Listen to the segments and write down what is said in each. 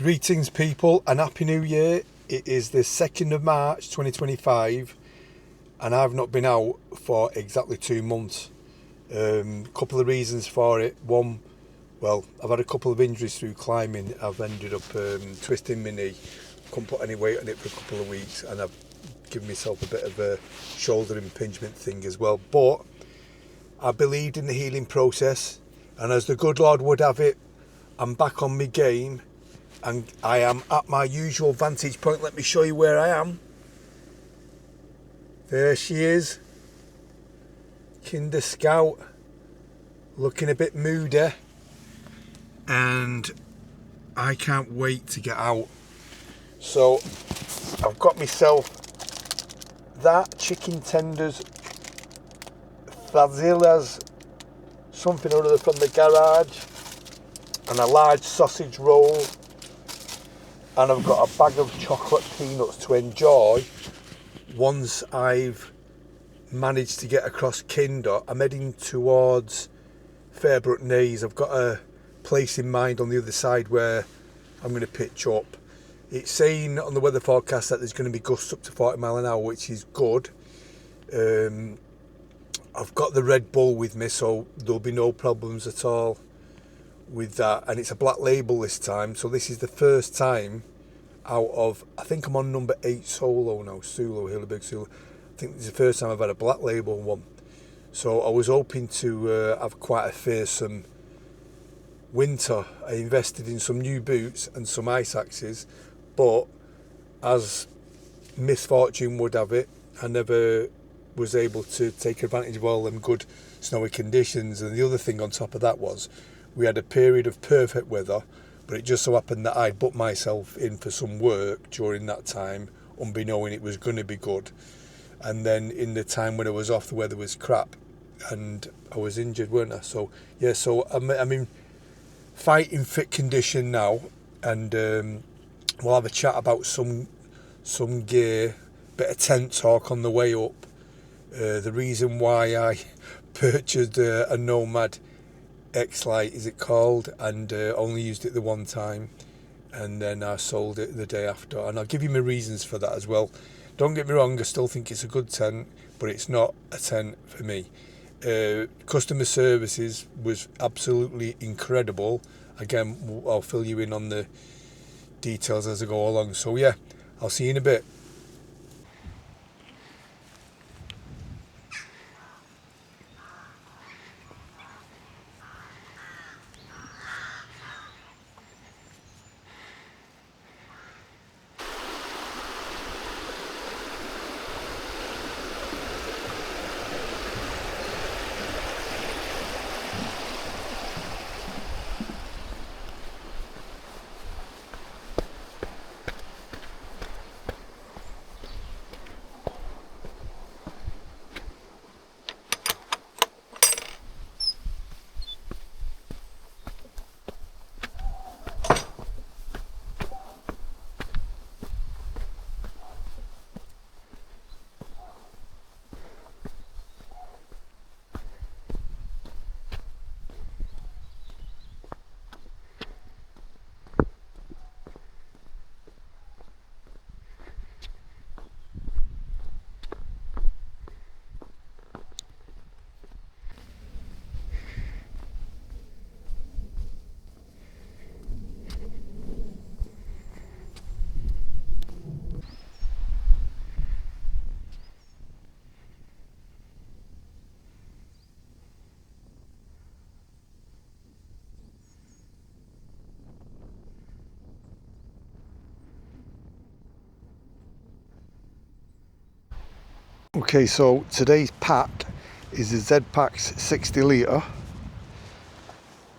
Greetings people and Happy New Year. It is the 2nd of March 2025 and I've not been out for exactly 2 months. Couple of reasons for it. One, well, I've had a couple of injuries through climbing. I've ended up twisting my knee, couldn't put any weight on it for a couple of weeks, and I've given myself a bit of a shoulder impingement thing as well. But I believed in the healing process, and as the good Lord would have it, I'm back on my game. And I am at my usual vantage point. Let me show you where I am. There she is. Kinder Scout. Looking a bit moody. And I can't wait to get out. So I've got myself that, chicken tenders, fajitas, something or other from the garage, and a large sausage roll. And I've got a bag of chocolate peanuts to enjoy once I've managed to get across Kinder. I'm heading towards Fairbrook Naze. I've got a place in mind on the other side where I'm going to pitch up. It's saying on the weather forecast that there's going to be gusts up to 40 mile an hour, which is good. I've got the Red Bull with me, so there'll be no problems at all with that, and it's a black label this time, so this is the first time out of, I think I'm on number 8 solo now, Sulu, Hillabig Sulu. I think this is the first time I've had a black label one, so I was hoping to have quite a fearsome winter. I invested in some new boots and some ice axes, but as misfortune would have it, I never was able to take advantage of all them good snowy conditions. And the other thing on top of that was we had a period of perfect weather, but it just so happened that I'd booked myself in for some work during that time, unbeknowing it was going to be good. And then in the time when I was off, the weather was crap, and I was injured, weren't I? So yeah, so I'm in fighting fit condition now, and we'll have a chat about some gear, bit of tent talk on the way up. The reason why I purchased a Nomad X Lite, is it called, and only used it the one time, and then I sold it the day after, and I'll give you my reasons for that as well. Don't get me wrong, I still think it's a good tent, but it's not a tent for me. Customer services was absolutely incredible. Again, I'll fill you in on the details as I go along. So yeah, I'll see you in a bit. Okay, so today's pack is a Z-Pack's 60 litre,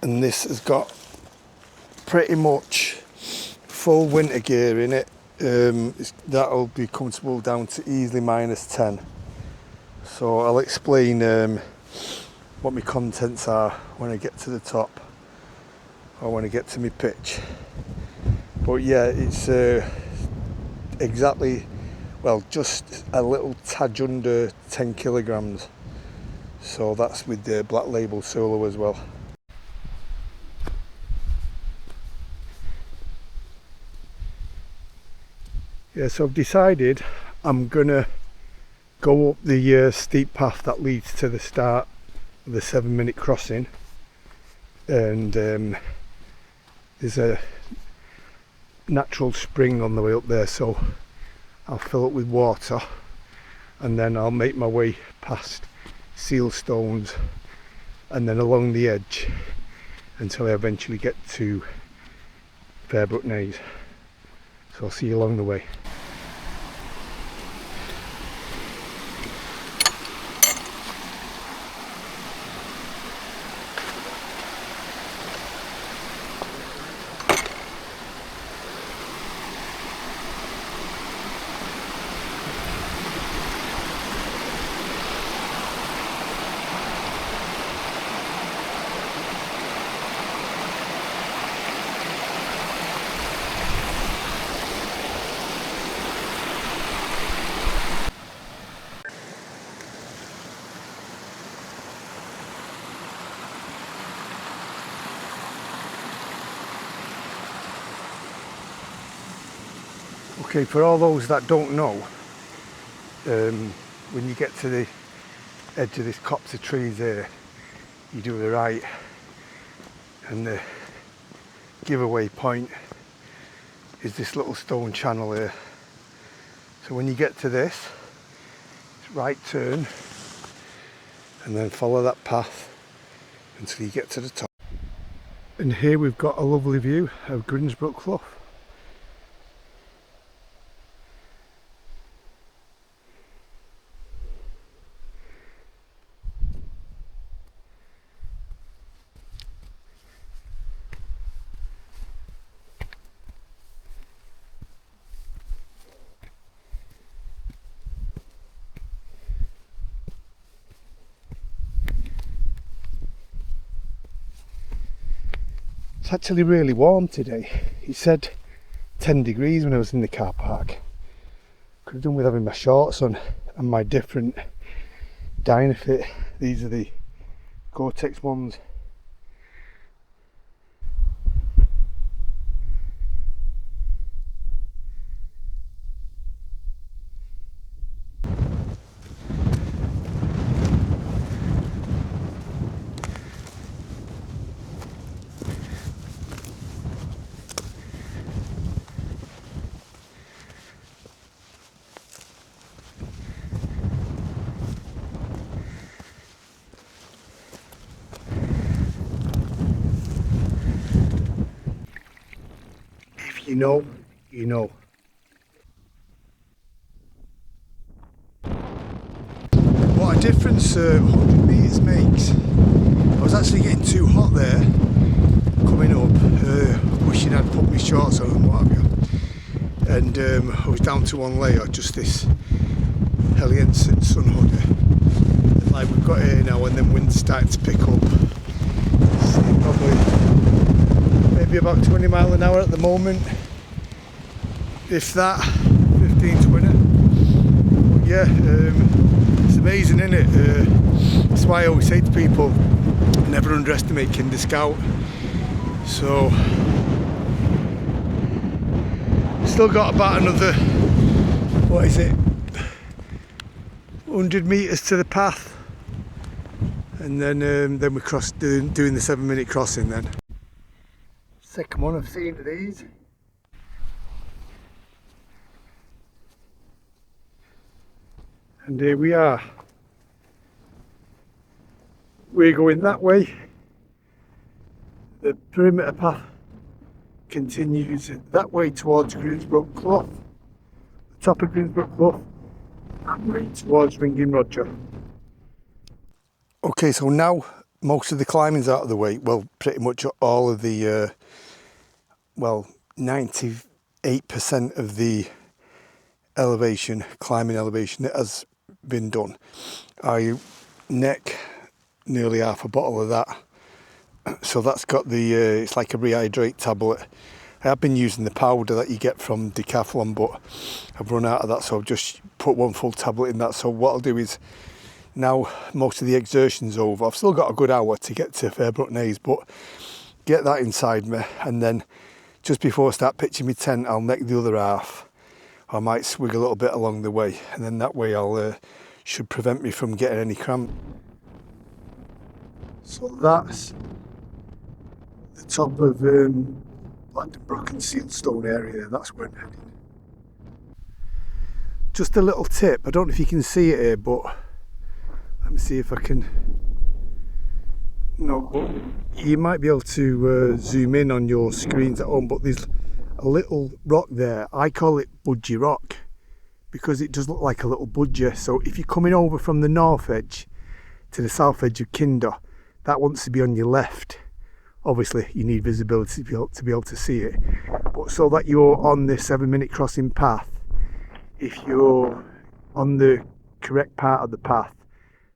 and this has got pretty much full winter gear in it. That'll be comfortable down to easily -10. So I'll explain what my contents are when I get to the top, or when I get to my pitch. But yeah, it's exactly, well, just a little tad under 10 kilograms. So that's with the black label solo as well. Yeah, so I've decided I'm gonna go up the steep path that leads to the start of the 7-minute crossing, and there's a natural spring on the way up there, so I'll fill up with water and then I'll make my way past seal stones and then along the edge until I eventually get to Fairbrook Naze. So I'll see you along the way. Okay, for all those that don't know, when you get to the edge of this copse of trees here, you do the right, and the giveaway point is this little stone channel here. So when you get to this, it's right turn and then follow that path until you get to the top. And here we've got a lovely view of Grinsbrook Clough. It's actually really warm today. It said 10 degrees when I was in the car park. Could have done with having my shorts on and my different Dynafit. These are the Gore-Tex ones. You know, you know. What a difference 100 metres makes. I was actually getting too hot there, coming up, wishing I'd put my shorts on and what have you. And I was down to one layer, just this Ascent sun hoodie. And like we've got here now, and then wind's starting to pick up. Probably maybe about 20 mile an hour at the moment. If that, 15, 20. But yeah, it's amazing, isn't it? That's why I always say to people, never underestimate Kinder Scout. So, still got about another, what is it, 100 metres to the path. And then we cross doing the 7-minute crossing then. Second one I've seen of these. And here we are. We're going that way. The perimeter path continues that way towards Grinsbrook Clough, the top of Grinsbrook Clough, and way towards Ringing Roger. Okay, so now most of the climbing's out of the way. Well, pretty much all of the, 98% of the climbing elevation has been done. I neck nearly half a bottle of that, so that's got the it's like a rehydrate tablet. I have been using the powder that you get from Decathlon, but I've run out of that, so I've just put one full tablet in that. So what I'll do is, now most of the exertion's over, I've still got a good hour to get to Fairbrook Naze, but get that inside me, and then just before I start pitching my tent, I'll neck the other half I might swig a little bit along the way, and then that way I'll should prevent me from getting any cramp. So that's the top of Blackdenbrook and Sealstone area. That's where I'm heading. Just a little tip, I don't know if you can see it here, but let me see if I can. No, but you might be able to zoom in on your screens at home, but there's a little rock there. I call it Budgie Rock because it does look like a little budgie. So if you're coming over from the north edge to the south edge of Kinder, that wants to be on your left. Obviously you need visibility to be able to see it, but so that you're on the 7-minute crossing path, if you're on the correct part of the path,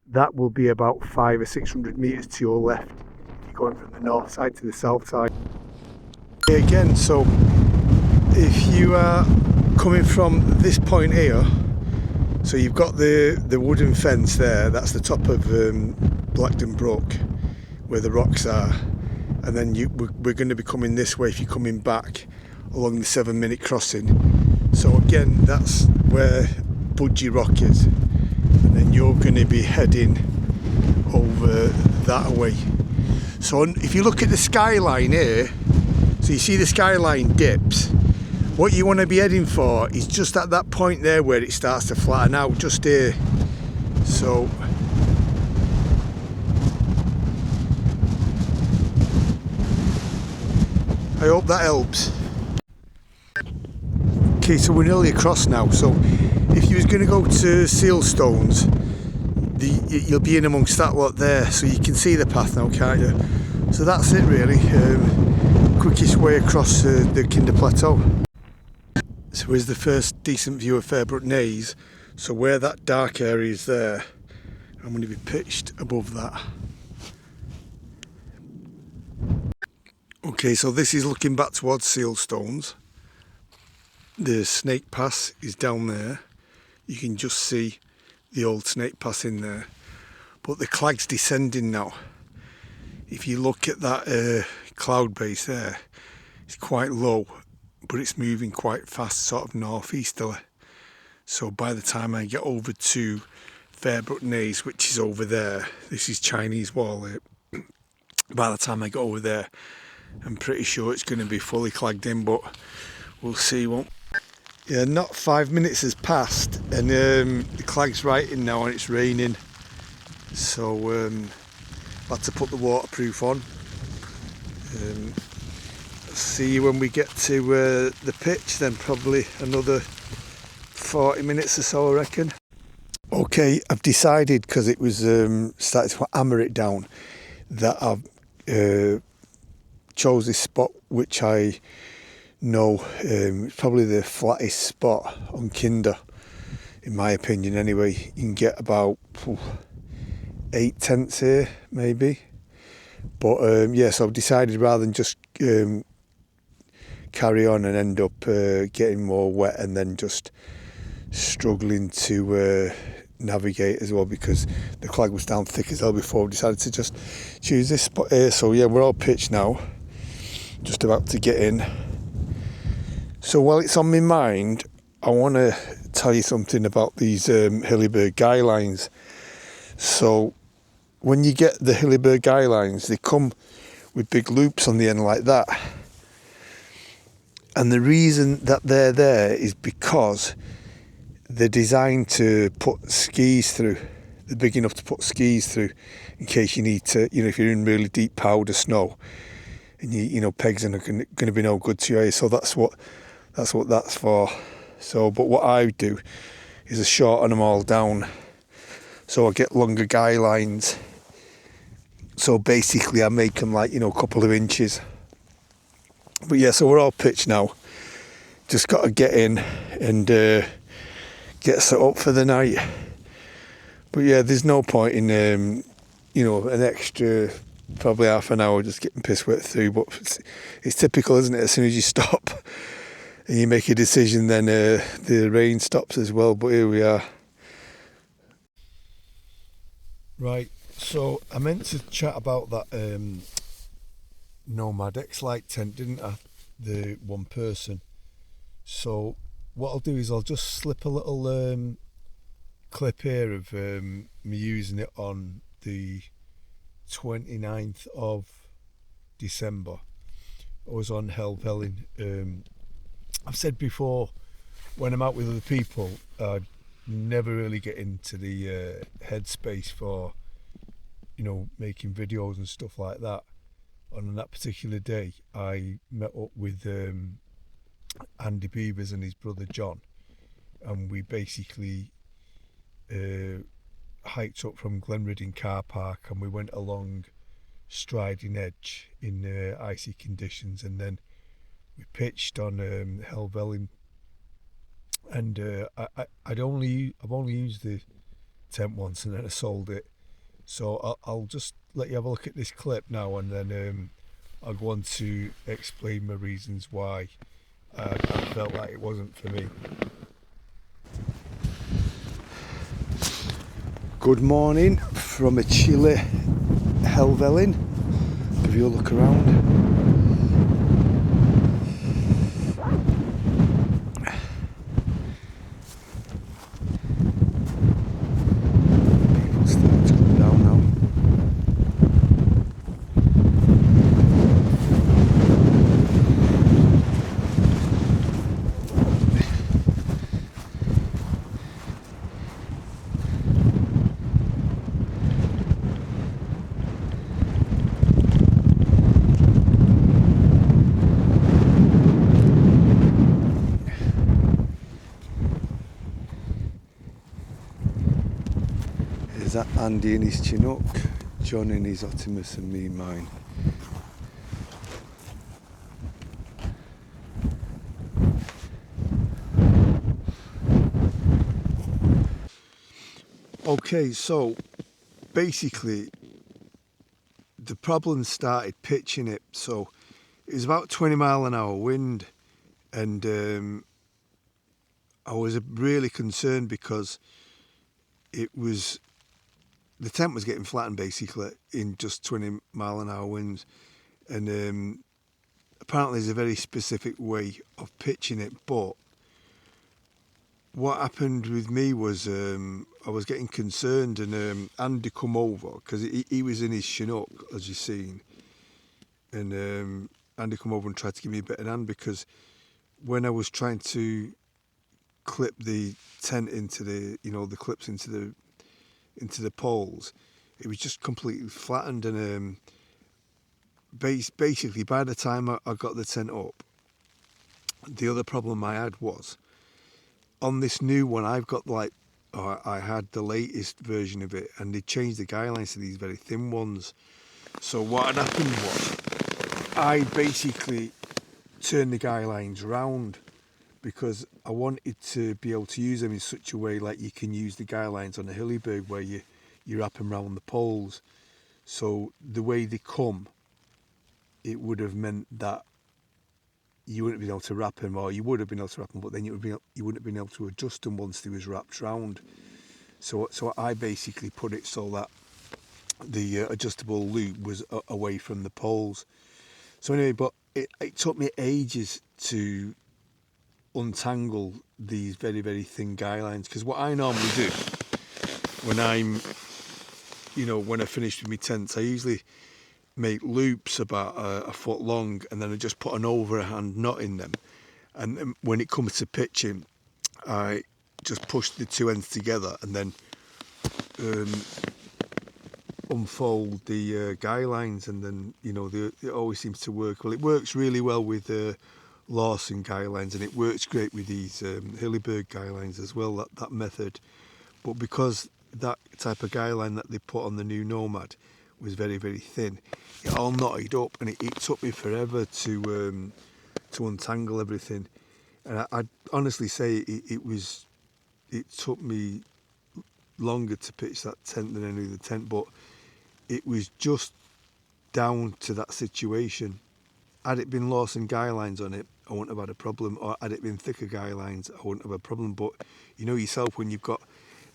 that will be about 500 or 600 metres to your left if you're going from the north side to the south side. Again, so if you are coming from this point here, so you've got the wooden fence there, that's the top of Blackdenbrook where the rocks are, and then we're going to be coming this way if you're coming back along the 7-minute crossing. So again, that's where Budgie Rock is. And then you're going to be heading over that way. So if you look at the skyline here, so you see the skyline dips, what you want to be heading for is just at that point there where it starts to flatten out, just here. So I hope that helps. Okay, so we're nearly across now. So if you was going to go to Sealstones, you'll be in amongst that lot there, so you can see the path now, can't you? So that's it really, quickest way across the Kinder Plateau. So here's the first decent view of Fairbrook Naze. So where that dark area is there, I'm going to be pitched above that. Okay, so this is looking back towards Sealstones. The Snake Pass is down there. You can just see the old Snake Pass in there. But the Clag's descending now. If you look at that cloud base there, it's quite low, but it's moving quite fast, sort of northeasterly. So by the time I get over to Fairbrook Naze, which is over there, this is Chinese Wall here. By the time I get over there, I'm pretty sure it's going to be fully clagged in, but we'll see. Yeah, not 5 minutes has passed, and the clag's right in now, and it's raining. So I've had to put the waterproof on. See you when we get to the pitch, then probably another 40 minutes or so, I reckon. Okay, I've decided, because it was starting to hammer it down, that I've chose this spot which I know it's probably the flattest spot on Kinder, in my opinion anyway. You can get about 8 tents here maybe, but yeah, so I've decided rather than just carry on and end up getting more wet and then just struggling to navigate as well, because the clag was down thick as hell before, we decided to just choose this spot here. So yeah, we're all pitched now, just about to get in. So while it's on my mind, I want to tell you something about these Hilleberg guidelines. So when you get the Hilleberg guidelines, they come with big loops on the end like that. And the reason that they're there is because they're designed to put skis through. They're big enough to put skis through in case you need to, if you're in really deep powder snow and pegs are going to be no good to you. So that's what that's for. So, but what I do is I shorten them all down, so I get longer guy lines. So basically I make them like, a couple of inches. But yeah, so we're all pitched now. Just got to get in and get set up for the night. But yeah, there's no point in an extra probably half an hour just getting piss wet through. But it's typical, isn't it? As soon as you stop and you make a decision, then the rain stops as well. But here we are. Right, so I meant to chat about that Nomad X Lite tent, didn't I? The one person. So what I'll do is I'll just slip a little clip here of me using it on the 29th of December. I was on Helvellyn. I've said before, when I'm out with other people, I never really get into the headspace for, making videos and stuff like that. And on that particular day, I met up with Andy Beavers and his brother John, and we basically hiked up from Glenridding car park, and we went along Striding Edge in icy conditions, and then we pitched on Helvellyn. And I've only used the tent once, and then I sold it. So I'll just let you have a look at this clip now, and then I'll go on to explain my reasons why I felt like it wasn't for me. Good morning from a chilly Helvellyn. Give you a look around. Is that Andy in his Chinook, John in his Otimos, and me in mine. Okay, so basically the problem started pitching it. So it was about 20-mile-an-hour wind, and I was really concerned because the tent was getting flattened basically in just 20-mile-an-hour winds, and apparently there's a very specific way of pitching it. But what happened with me was I was getting concerned, and Andy come over because he was in his Chinook, as you've seen, and Andy come over and tried to give me a bit of hand, because when I was trying to clip the tent into the clips into the poles, it was just completely flattened, and basically by the time I got the tent up, the other problem I had was on this new one I've got, I had the latest version of it, and they changed the guidelines to these very thin ones. So what had happened was I basically turned the guidelines round, because I wanted to be able to use them in such a way like you can use the guidelines on a Hilleberg, where you wrap them around the poles. So the way they come, it would have meant that you wouldn't have been able to wrap them, or you would have been able to wrap them, but then you wouldn't have been able to adjust them once they was wrapped round. So I basically put it so that the adjustable loop was away from the poles. So anyway, but it took me ages to untangle these very, very thin guidelines, because what I normally do when when I finish with my tents, I usually make loops about a foot long, and then I just put an overhand knot in them, and then when it comes to pitching, I just push the two ends together and then unfold the guidelines, and then it always seems to work well. It works really well with Lawson guidelines, and it works great with these Hilleberg guidelines as well, that method. But because that type of guideline that they put on the new Nomad was very, very thin, it all knotted up, and it took me forever to untangle everything. And I'd honestly say it took me longer to pitch that tent than any other tent, but it was just down to that situation. Had it been Lawson guidelines on it, I wouldn't have had a problem, or had it been thicker guidelines, I wouldn't have a problem. But you know yourself, when you've got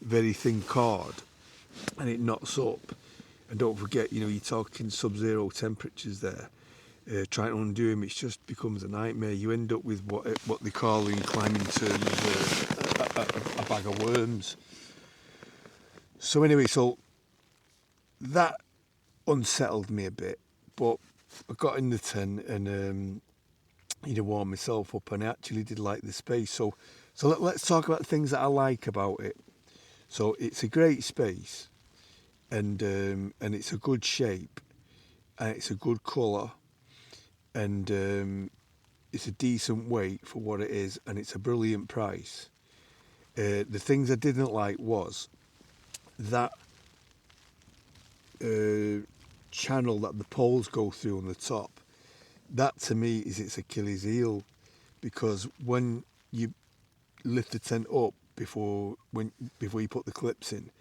very thin cord and it knots up, and don't forget, you're talking sub-zero temperatures there, trying to undo them, it just becomes a nightmare. You end up with what they call in climbing terms a bag of worms. So anyway, so that unsettled me a bit, but I got in the tent and warmed myself up, and I actually did like the space. So let's talk about the things that I like about it. So it's a great space, and it's a good shape, and it's a good colour, and it's a decent weight for what it is, and it's a brilliant price. The things I didn't like was that channel that the poles go through on the top. That to me is its Achilles heel, because when you lift the tent up before you put the clips in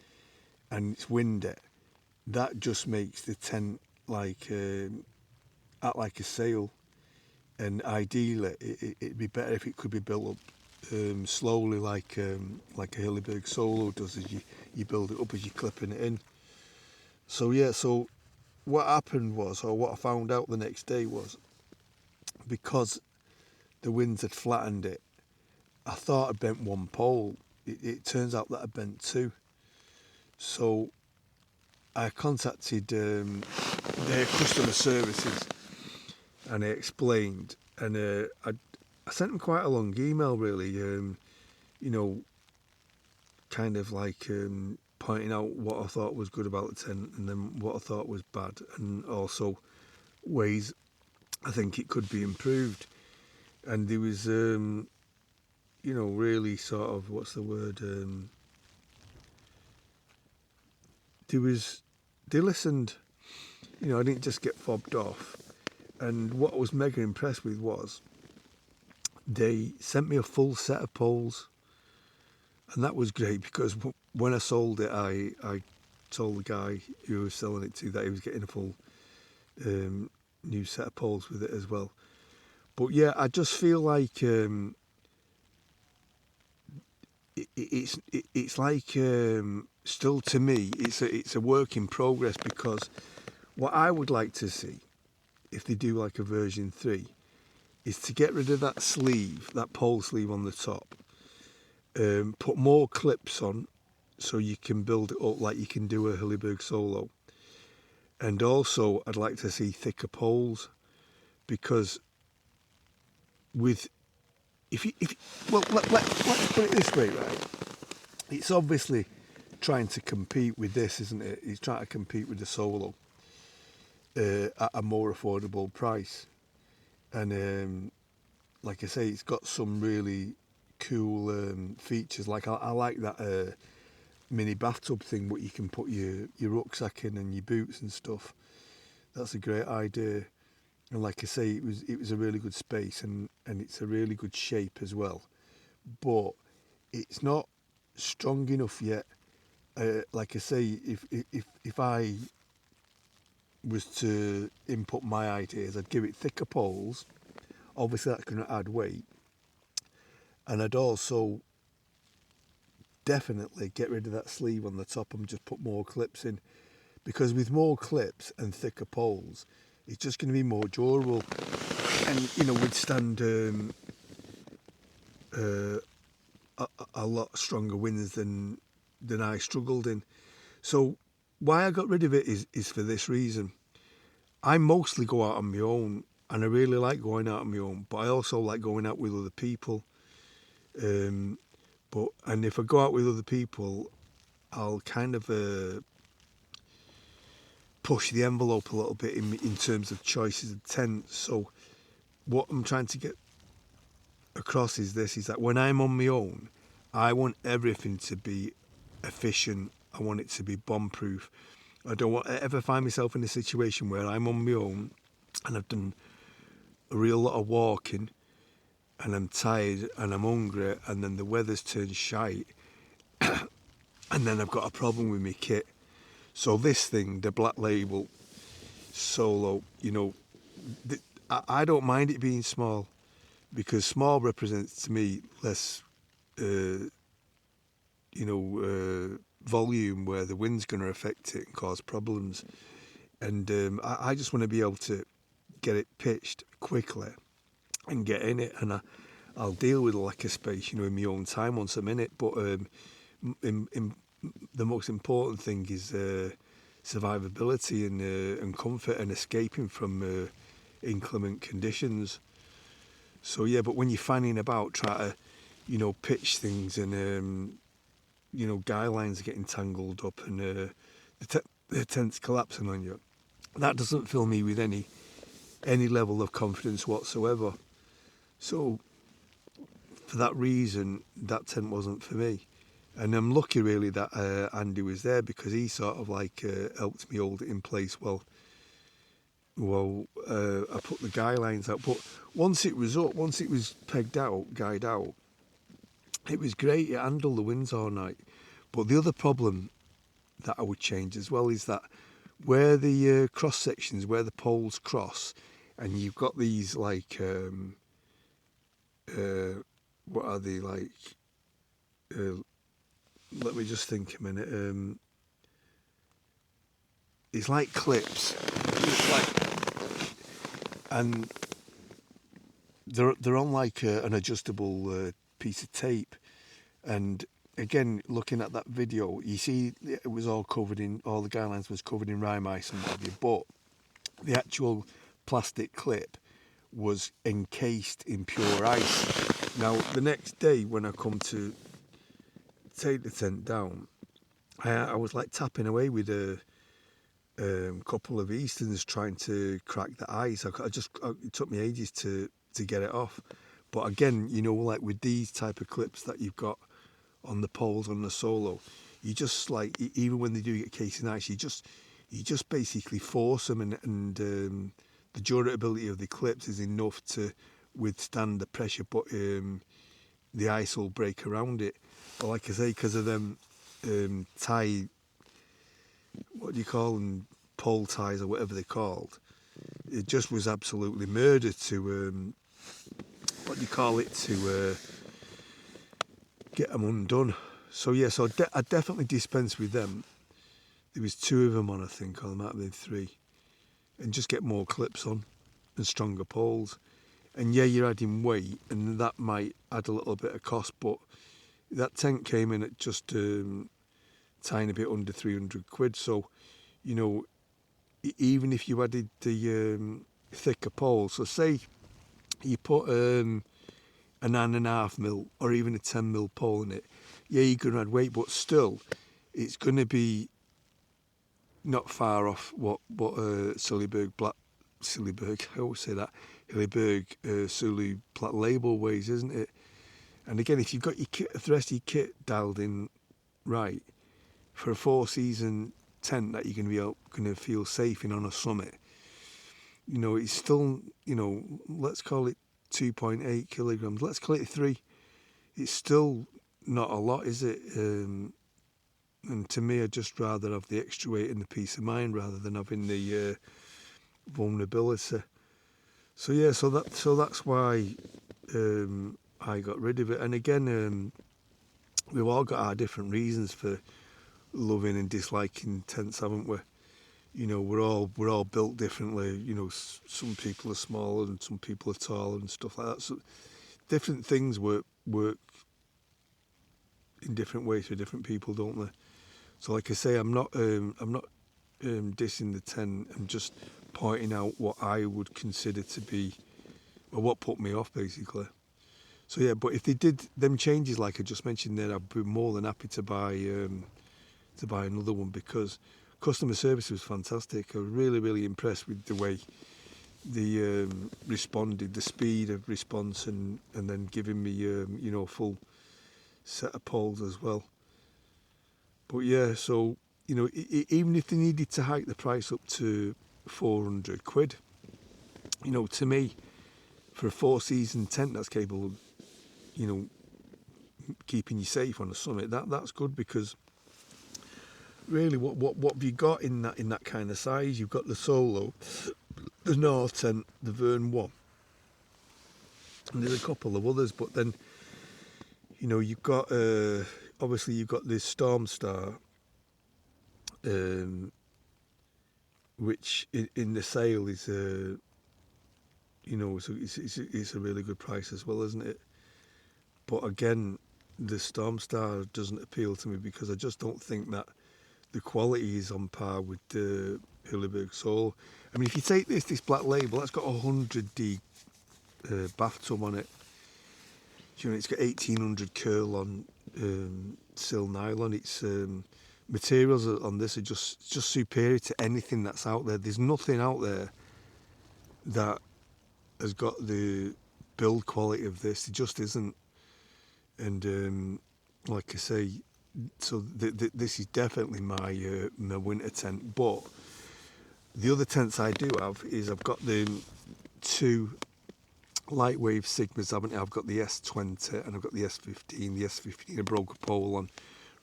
and it's windy, that just makes the tent act like a sail. And ideally, it'd be better if it could be built up slowly, like a Hilleberg Solo does, as you build it up as you're clipping it in. So yeah, so what happened was, or what I found out the next day was, because the winds had flattened it, I thought I bent one pole. It turns out that I bent two. So I contacted their customer services, and I explained, and I sent them quite a long email, really, kind of like pointing out what I thought was good about the tent, and then what I thought was bad, and also ways I think it could be improved. And there was, really sort of, what's the word? They listened. I didn't just get fobbed off. And what I was mega impressed with was they sent me a full set of poles, and that was great, because when I sold it, I told the guy who was selling it to that he was getting a full new set of poles with it as well. But yeah, I just feel like it's like still, to me, it's a work in progress, because what I would like to see, if they do like a version 3, is to get rid of that sleeve, that pole sleeve on the top, put more clips on so you can build it up like you can do a Hilleberg Solo. And also I'd like to see thicker poles, because let's put it this way, right? It's obviously trying to compete with this, isn't it? It's trying to compete with the Solo at a more affordable price. And like I say, it's got some really cool features. Like I like that mini bathtub thing, what you can put your rucksack in and your boots and stuff. That's a great idea. And like I say, it was a really good space, and it's a really good shape as well. But it's not strong enough yet. Like I say, if I was to input my ideas, I'd give it thicker poles. Obviously, that's going to add weight, and I'd also definitely get rid of that sleeve on the top and just put more clips in, because with more clips and thicker poles, it's just going to be more durable and withstand a lot stronger winds than I struggled in. So why I got rid of it is for this reason. I mostly go out on my own, and I really like going out on my own, but I also like going out with other people. And if I go out with other people, I'll kind of push the envelope a little bit in terms of choices of tents. So what I'm trying to get across is that when I'm on my own, I want everything to be efficient. I want it to be bomb-proof. I don't want to ever find myself in a situation where I'm on my own and I've done a real lot of walking and I'm tired and I'm hungry, and then the weather's turned shite and then I've got a problem with my kit. So this thing, the Black Label Solo, I don't mind it being small, because small represents to me less volume, where the wind's going to affect it and cause problems. And I just want to be able to get it pitched quickly and get in it, and I'll deal with like a space, in my own time once I'm in it. But the most important thing is survivability and comfort and escaping from inclement conditions. So yeah, but when you're fanning about, try to, pitch things and guy lines are getting tangled up and the tent's collapsing on you. That doesn't fill me with any level of confidence whatsoever. So for that reason, that tent wasn't for me. And I'm lucky really that Andy was there, because he sort of like helped me hold it in place while I put the guy lines out. But once it was up, once it was pegged out, guyed out, it was great. It handled the winds all night. But the other problem that I would change as well is that where the cross sections, where the poles cross, and you've got these like what are they like? Let me just think a minute. It's like clips. It's like, and they're on like an adjustable piece of tape. And again, looking at that video, you see it was all covered in, all the guidelines was covered in rime ice and what have you, but the actual plastic clip was encased in pure ice. Now, the next day when I come to take the tent down, I was like tapping away with a couple of Easterns trying to crack the ice. It took me ages to get it off. But again, like with these type of clips that you've got on the poles on the solo, you just like, even when they do get cased in ice, you just basically force them, and the durability of the clips is enough to withstand the pressure, but the ice will break around it. But like I say, because of them tie, what do you call them, pole ties or whatever they're called, it just was absolutely murder to get them undone. So yeah, I definitely dispense with them. There was 2 of them on, I think, or there might have been 3, and just get more clips on and stronger poles. And yeah, you're adding weight, and that might add a little bit of cost, but that tent came in at just tiny bit under 300 quid. So, even if you added the thicker poles, so say you put a 9.5 mil or even a 10 mil pole in it, yeah, you're going to add weight, but still, it's going to be not far off what Hillyberg, I always say that, Hillyberg Sulu Plat Label weighs, isn't it? And again, if you've got the rest of your kit dialed in right, for a 4-season tent that you're going to feel safe in on a summit, it's still, let's call it 2.8 kilograms, let's call it 3. It's still not a lot, is it? And to me, I'd just rather have the extra weight and the peace of mind rather than having the vulnerability. So yeah, so that's why I got rid of it. And again, we've all got our different reasons for loving and disliking tents, haven't we? We're all built differently. Some people are smaller and some people are taller and stuff like that. So different things work in different ways for different people, don't they? So like I say, I'm not dissing the tent. I'm just pointing out what I would consider to be, or what put me off, basically. So yeah, but if they did them changes like I just mentioned there, I'd be more than happy to buy another one, because customer service was fantastic. I was really, really impressed with the way they responded, the speed of response, and then giving me full set of poles as well. But yeah, so even if they needed to hike the price up to 400 quid, to me, for a 4-season tent that's capable of keeping you safe on a summit, that's good, because really what have you got in that kind of size? You've got the Solo, the North Tent, the Vern 1, and there's a couple of others, but then you've got obviously you've got this Storm Star, which in the sale is you know, so it's a really good price as well, isn't it? But again, the Stormstar doesn't appeal to me because I just don't think that the quality is on par with the Hilleberg Soul. I mean, if you take this black label, that's got a 100D bathtub on it. You know, it's got 1800 curl on sil nylon. It's materials on this are just superior to anything that's out there. There's nothing out there that has got the build quality of this. It just isn't. And like I say, so this is definitely my winter tent. But the other tents I do have is I've got the two Lightwave Sigmas, haven't I? I've got the S20 and I've got the S15. The S15 I broke a pole on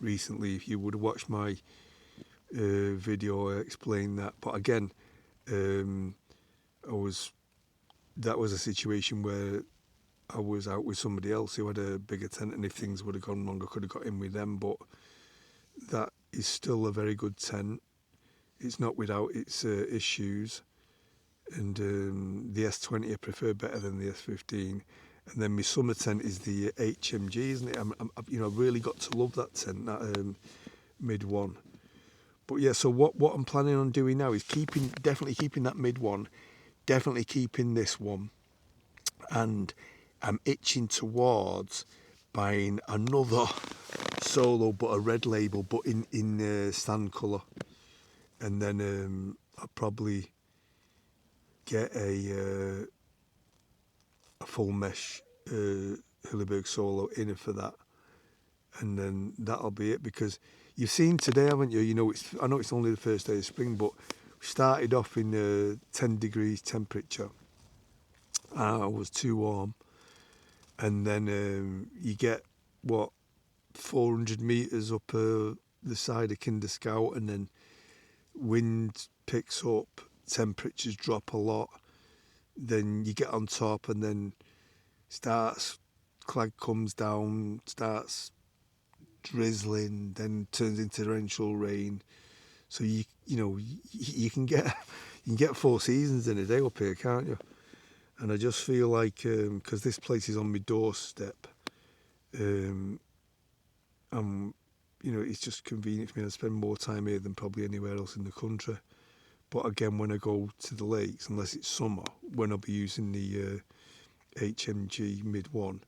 recently. If you would have watched my video, I explained that. But again, that was a situation where I was out with somebody else who had a bigger tent, and if things would have gone wrong, I could have got in with them. But that is still a very good tent. It's not without its issues. And the S20 I prefer better than the S15. And then my summer tent is the HMG, isn't it? I've really got to love that tent, that mid one. But yeah, so what I'm planning on doing now is definitely keeping that mid one, definitely keeping this one, and I'm itching towards buying another solo, but a red label, but in sand colour, and then I'll probably get a full mesh Hilleberg Solo in it for that, and then that'll be it. Because you've seen today, haven't you? You know, I know it's only the first day of spring, but we started off in 10 degrees temperature. I was too warm, and then you get 400 meters up the side of Kinder Scout, and then wind picks up, temperatures drop a lot, then you get on top, and then clag comes down, starts drizzling, then turns into torrential rain. So you can get 4 seasons in a day up here, can't you? And I just feel like because this place is on my doorstep, it's just convenient for me to spend more time here than probably anywhere else in the country. But again, when I go to the lakes, unless it's summer, when I'll be using the HMG mid one,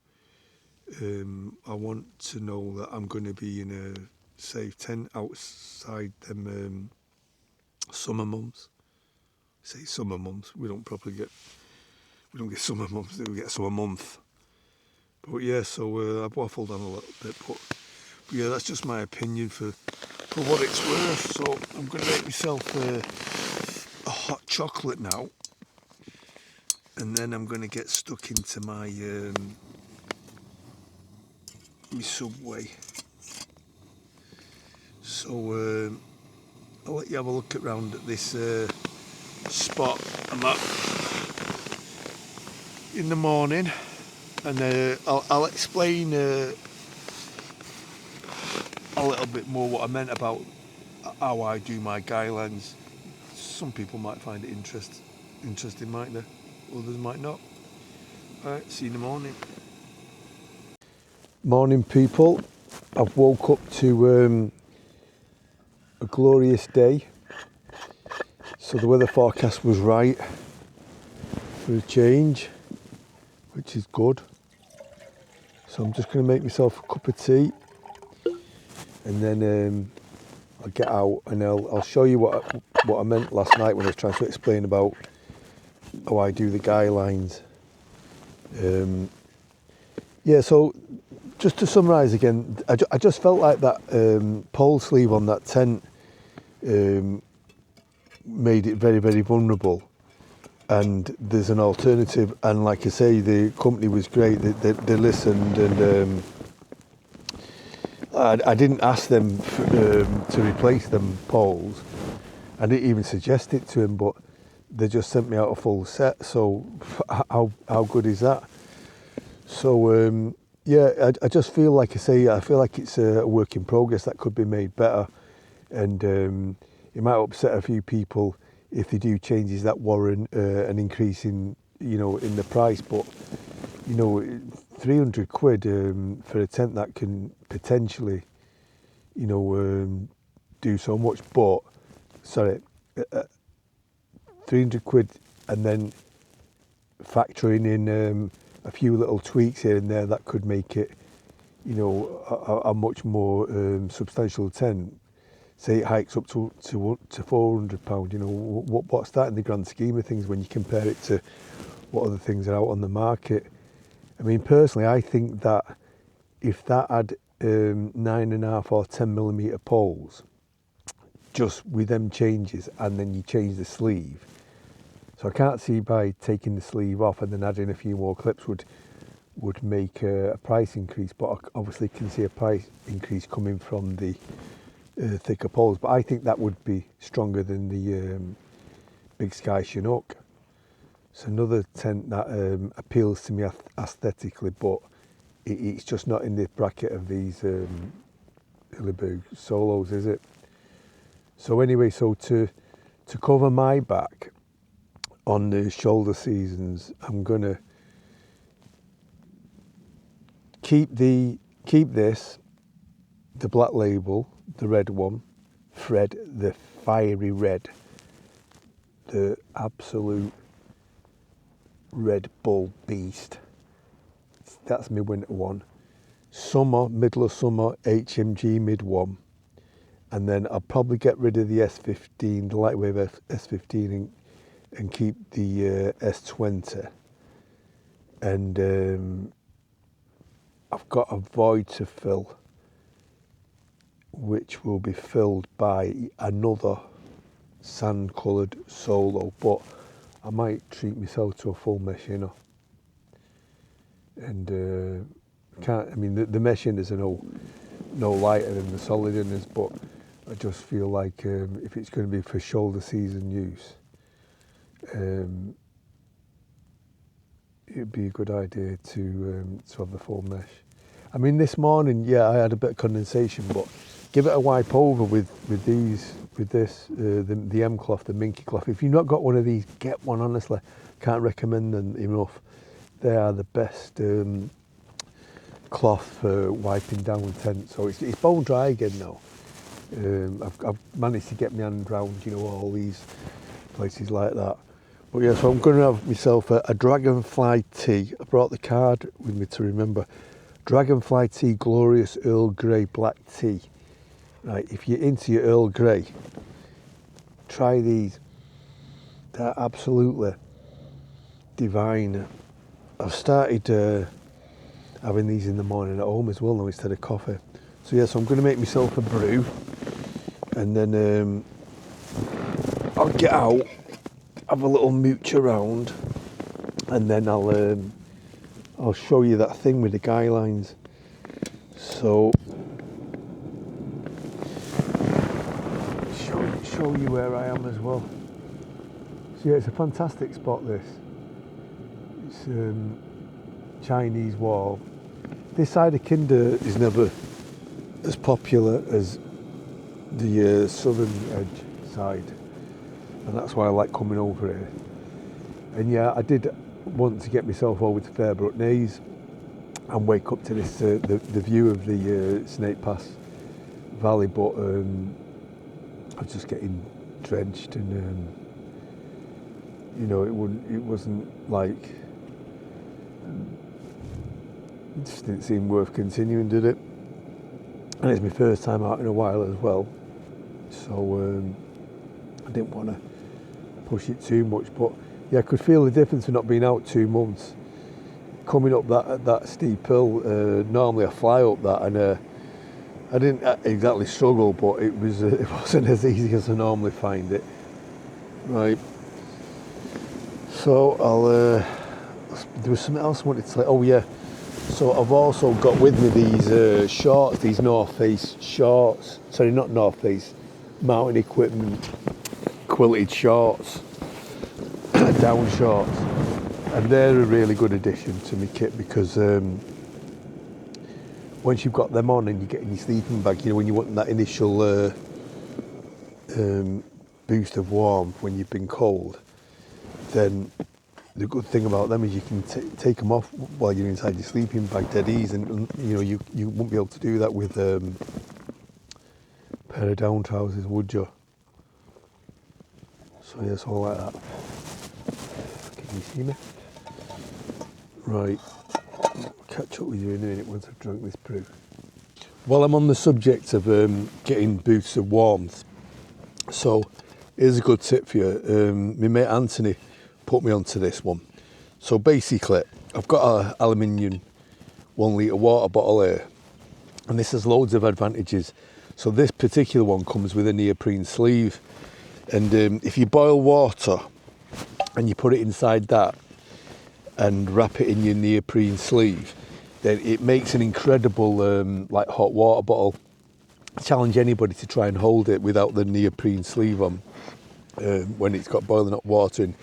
I want to know that I'm going to be in a safe tent outside them summer months. Say summer months. We don't get summer months. We get summer month. But yeah, so I've waffled on a little bit, but yeah, that's just my opinion for what it's worth. So I'm going to make myself a hot chocolate now, and then I'm going to get stuck into my Subway. So I'll let you have a look around at this spot I'm at in the morning, and I'll explain a little bit more what I meant about how I do my guidelines. Some people might find it interesting, might they? Others might not. Alright, see you in the morning. Morning, people. I've woke up to a glorious day. So the weather forecast was right for a change, which is good. So I'm just going to make myself a cup of tea, and then I'll get out and I'll show you what I meant last night when I was trying to explain about how I do the guidelines. So just to summarise again, I just felt like that pole sleeve on that tent made it very, very vulnerable. And there's an alternative, and like I say, the company was great. They listened, and I didn't ask them to replace them poles. I didn't even suggest it to them, but they just sent me out a full set. So how good is that? So I just feel like I feel like it's a work in progress that could be made better, and it might upset a few people if they do changes that warrant an increase in you know, in the price, but you know, 300 quid for a tent that can potentially, you know, do so much. But sorry, 300 quid, and then factoring in a few little tweaks here and there that could make it, you know, a much more substantial tent. Say it hikes up to £400. You know, what's that in the grand scheme of things when you compare it to what other things are out on the market? I mean, personally, I think that if that had 9.5 or 10mm poles, just with them changes, and then you change the sleeve. So I can't see by taking the sleeve off and then adding a few more clips would make a price increase, but I obviously can see a price increase coming from the thicker poles. But I think that would be stronger than the Big Sky Chinook. It's another tent that appeals to me aesthetically, but it's just not in the bracket of these Illibu Solos, is it? So anyway, so to cover my back on the shoulder seasons, I'm gonna keep this, the black label, the red one, Fred, the fiery red, the absolute Red Bull beast. That's my winter one. Summer, middle of summer, HMG mid one, and then I'll probably get rid of the S15, the Lightwave S15, and keep the S20. And I've got a void to fill, which will be filled by another sand coloured Solo, but I might treat myself to a full mesh inner. And I mean, the mesh inners are no lighter than the solid inners, but I just feel like if it's going to be for shoulder season use, it'd be a good idea to have the full mesh. I mean, this morning, yeah, I had a bit of condensation, but give it a wipe over with this, the M cloth, the Minky cloth. If you've not got one of these, get one, honestly. Can't recommend them enough. They are the best cloth for wiping down tents. So it's bone dry again now. I've managed to get my hand around, you know, all these places like that. But yeah, so I'm going to have myself a Dragonfly tea. I brought the card with me to remember. Dragonfly tea, glorious Earl Grey black tea. Right, if you're into your Earl Grey, try these. They're absolutely divine. I've started having these in the morning at home as well now instead of coffee. So yeah, so I'm going to make myself a brew, and then I'll get out, have a little mooch around, and then I'll show you that thing with the guidelines. So show you where I am as well. So yeah, it's a fantastic spot, this. It's Chinese wall. This side of Kinder is never as popular as the southern edge side, and that's why I like coming over here. And yeah, I did want to get myself over to Fairbrook Naze and wake up to this the view of the Snake Pass Valley, but I was just getting drenched, and you know, it wasn't like, it just didn't seem worth continuing, did it? And it's my first time out in a while as well, so I didn't want to push it too much. But yeah, I could feel the difference of not being out 2 months. Coming up that steep hill, normally I fly up that, and I didn't exactly struggle, but it wasn't as easy as I normally find it. Right. So there was something else I wanted to say. Oh yeah. So I've also got with me these shorts, these North Face shorts. Sorry, not North Face, mountain equipment quilted shorts, down shorts, and they're a really good addition to my kit, because once you've got them on and you get in your sleeping bag, you know, when you want that initial boost of warmth when you've been cold, then the good thing about them is you can take them off while you're inside your sleeping bag dead easy, and you know you wouldn't be able to do that with a pair of down trousers, would you? So yeah, it's all like that. Can you see me? Right, I'll catch up with you in a minute once I've drunk this brew. While I'm on the subject of getting boosts of warmth, so here's a good tip for you. My mate Anthony put me onto this one. So basically, I've got an aluminium 1 litre water bottle here, and this has loads of advantages. So this particular one comes with a neoprene sleeve, and if you boil water and you put it inside that and wrap it in your neoprene sleeve, then it makes an incredible like hot water bottle. I challenge anybody to try and hold it without the neoprene sleeve on when it's got boiling hot water in.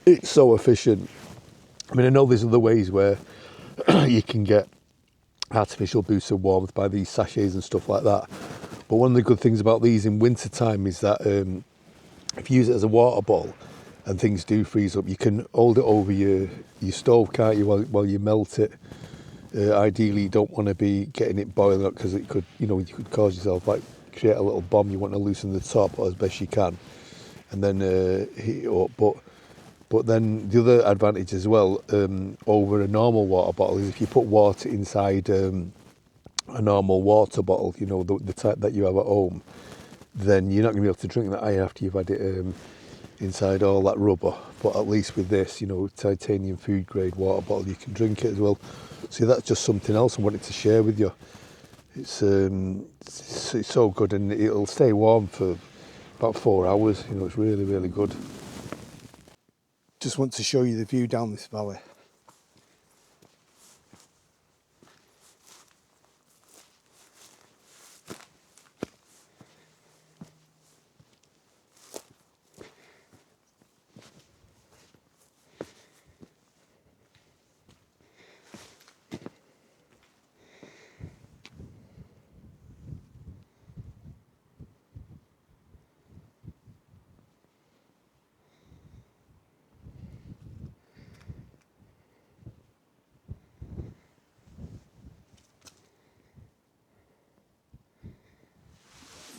It's so efficient. I mean, I know there's other ways where you can get artificial boosts of warmth by these sachets and stuff like that. But one of the good things about these in winter time is that if you use it as a water bottle and things do freeze up, you can hold it over your stove, can't you, while you melt it. Ideally, you don't want to be getting it boiling up because it could, you could cause yourself, like, create a little bomb. You want to loosen the top as best you can and then heat it up. But then the other advantage as well over a normal water bottle is if you put water inside a normal water bottle, the type that you have at home, then you're not going to be able to drink that after you've had it inside all that rubber. But at least with this, titanium food grade water bottle, you can drink it as well. So that's just something else I wanted to share with you. It's so good, and it'll stay warm for about 4 hours. It's really, really good. Just want to show you the view down this valley.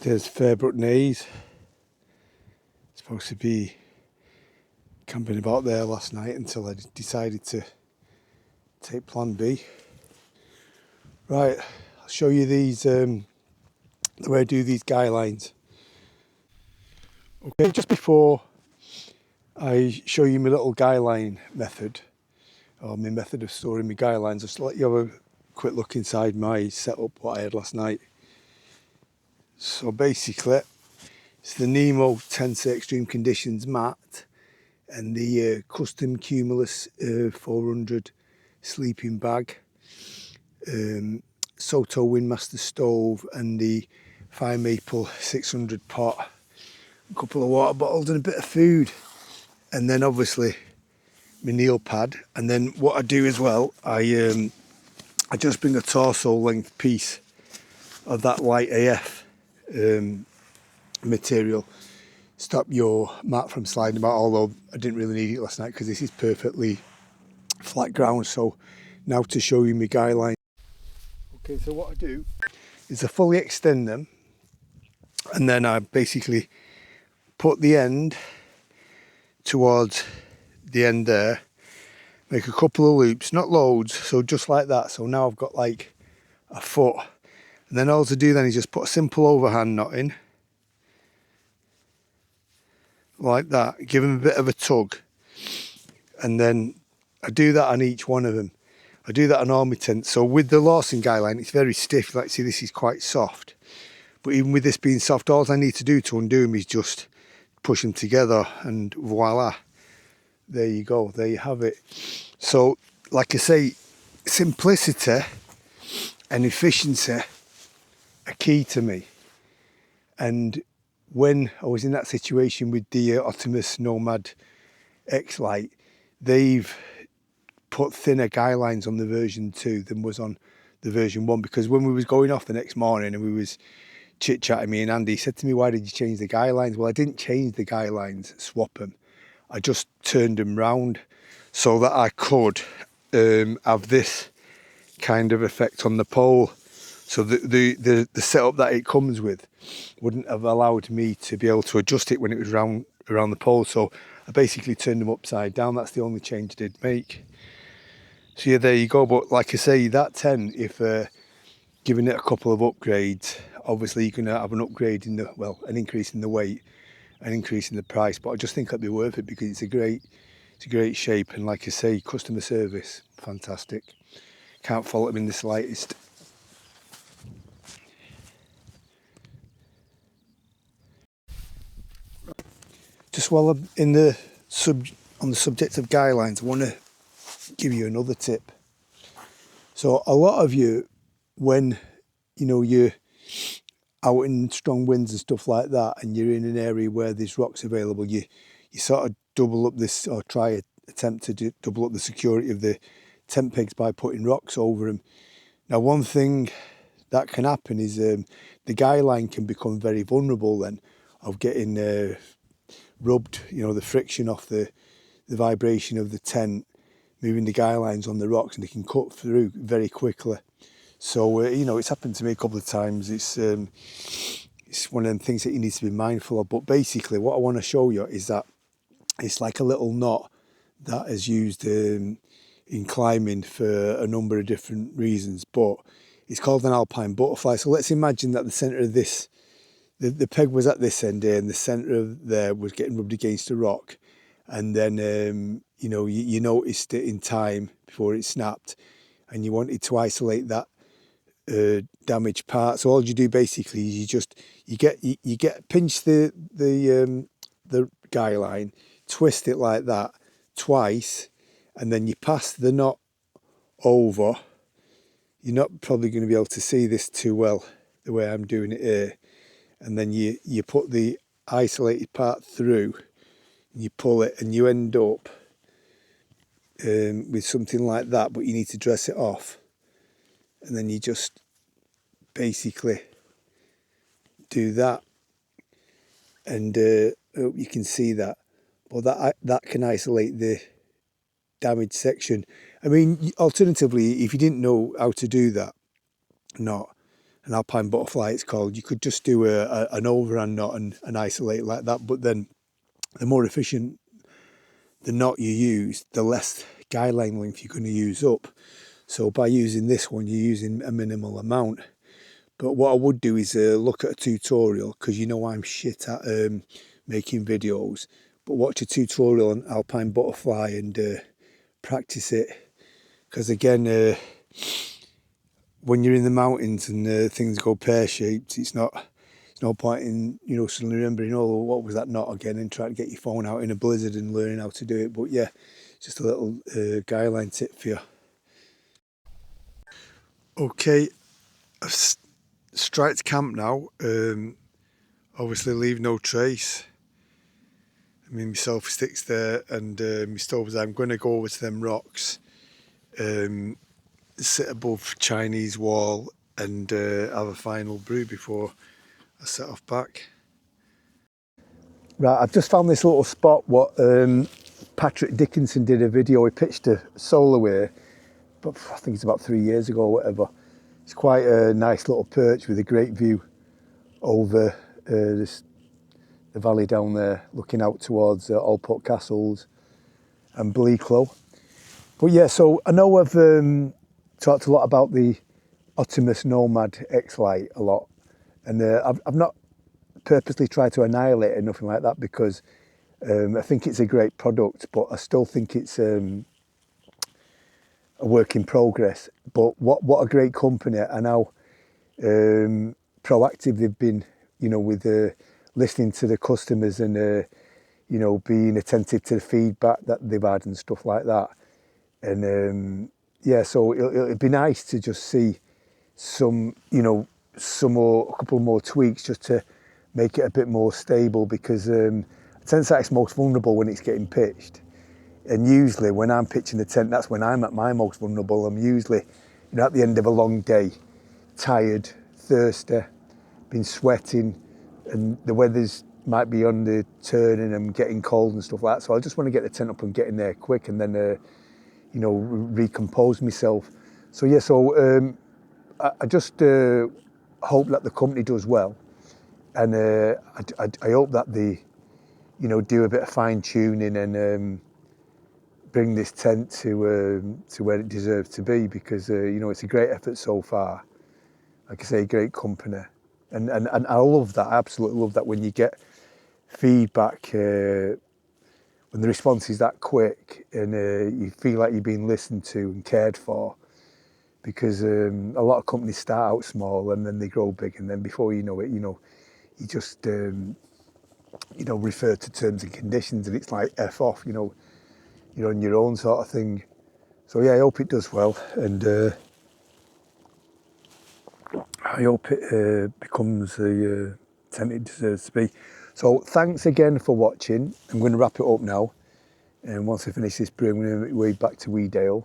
There's Fairbrook Naze. Supposed to be camping about there last night until I decided to take plan B. Right, I'll show you these, the way I do these guidelines. Okay, just before I show you my little guideline method, or my method of storing my guidelines, just to let you have a quick look inside my setup, what I had last night. So basically, it's the Nemo Tensor Extreme Conditions mat and the custom Cumulus 400 sleeping bag, Soto Windmaster stove, and the Fire Maple 600 pot, a couple of water bottles and a bit of food, and then obviously my kneel pad. And then what I do as well, I just bring a torso length piece of that Lite AF material, stop your mat from sliding about, although I didn't really need it last night because this is perfectly flat ground. So now to show you my guideline. Okay, so what I do is I fully extend them, and then I basically put the end towards the end there, make a couple of loops, not loads, so just like that. So now I've got like a foot. And then all to do then is just put a simple overhand knot in, like that, give them a bit of a tug, and then I do that on each one of them. I do that on all my tents. So with the Lawson guideline, it's very stiff. Like, see, this is quite soft. But even with this being soft, all I need to do to undo them is just push them together, and voila, there you go, there you have it. So, like I say, simplicity and efficiency are key to me. And when I was in that situation with the Otimos Nomad X Lite, they've put thinner guidelines on the version 2 than was on the version 1, because when we was going off the next morning and we was chit-chatting, me and Andy, he said to me, why did you change the guidelines? Well, I didn't change the guidelines, swap them. I just turned them round so that I could have this kind of effect on the pole. So the setup that it comes with wouldn't have allowed me to be able to adjust it when it was around the pole. So I basically turned them upside down. That's the only change I did make. So yeah, there you go. But like I say, that tent, if giving it a couple of upgrades, obviously you're going to have an upgrade in the, well, an increase in the weight, an increase in the price. But I just think it'd be worth it because it's a great shape, and like I say, customer service fantastic. Can't fault them in the slightest. Just while I'm in the on the subject of guidelines, I want to give you another tip. So a lot of you, when you're out in strong winds and stuff like that, and you're in an area where there's rocks available, you sort of double up this, or attempt to double up the security of the tent pegs by putting rocks over them. Now, one thing that can happen is the guideline can become very vulnerable then of getting rubbed, the friction off the vibration of the tent, moving the guidelines on the rocks, and they can cut through very quickly. So, it's happened to me a couple of times. It's one of them things that you need to be mindful of. But basically, what I want to show you is that it's like a little knot that is used in climbing for a number of different reasons. But it's called an alpine butterfly. So let's imagine that the centre of this, the peg was at this end here, and the centre of there was getting rubbed against a rock. And then, you noticed it in time before it snapped, and you wanted to isolate that damaged part. So all you do basically is you pinch the guy line, twist it like that twice, and then you pass the knot over. You're not probably going to be able to see this too well the way I'm doing it here. And then you put the isolated part through, and you pull it, and you end up with something like that, but you need to dress it off. And then you just basically do that, and hope you can see that. Well, that can isolate the damaged section. I mean, alternatively, if you didn't know how to do that knot, an alpine butterfly it's called, you could just do an overhand knot and isolate it like that. But then the more efficient the knot you use, the less guideline length you're going to use up. So by using this one, you're using a minimal amount. But what I would do is look at a tutorial, because I'm shit at making videos. But watch a tutorial on alpine butterfly and practice it. Because again, when you're in the mountains and things go pear-shaped, it's no point in suddenly remembering, oh, what was that knot again, and trying to get your phone out in a blizzard and learning how to do it. But yeah, just a little guideline tip for you. Okay, I've striked camp now. Obviously leave no trace. I mean, my selfie stick's there, and my stove's there. I'm going to go over to them rocks, sit above Chinese wall, and have a final brew before I set off back. Right, I've just found this little spot what Patrick Dickinson did a video. He pitched a Solaway, but I think it's about 3 years ago or whatever. It's quite a nice little perch with a great view over the valley down there, looking out towards Allport Castles and Bleaklow. But yeah, so I know I've talked a lot about the Otimos Nomad X Lite a lot, and I've not purposely tried to annihilate it or nothing like that, because I think it's a great product, but I still think it's a work in progress. But what a great company, and how proactive they've been, with listening to the customers and being attentive to the feedback that they've had and stuff like that. And yeah, so it'd be nice to just see a couple more tweaks just to make it a bit more stable, because a tent site's most vulnerable when it's getting pitched. And usually when I'm pitching the tent, that's when I'm at my most vulnerable. I'm usually, at the end of a long day, tired, thirsty, been sweating, and the weather's, might be on the turn and I'm getting cold and stuff like that. So I just want to get the tent up and get in there quick and then, you know, recompose myself. So yeah, so I just hope that the company does well. And I hope that they, you know, do a bit of fine tuning and bring this tent to where it deserves to be, because you know, it's a great effort so far. Like I say, great company, and I love that. I absolutely love that when you get feedback, when the response is that quick, and you feel like you're being listened to and cared for. Because a lot of companies start out small and then they grow big, and then before you know it, you know, you just you know, refer to terms and conditions, and it's like F off, you know, you're on your own sort of thing. So yeah, I hope it does well, and I hope it becomes the tent it deserves to be. So thanks again for watching. I'm going to wrap it up now, and once I finish this brew, I'm going to make my way back to Weedale.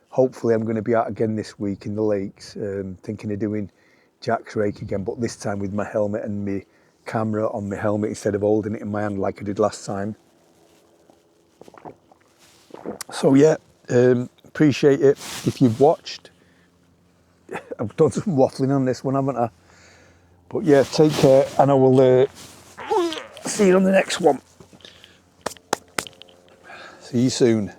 Hopefully I'm going to be out again this week in the lakes, thinking of doing Jack's Rake again, but this time with my helmet and my camera on my helmet instead of holding it in my hand like I did last time. So yeah, appreciate it if you've watched. I've done some waffling on this one, haven't I? But yeah, take care, and I will see you on the next one. See you soon.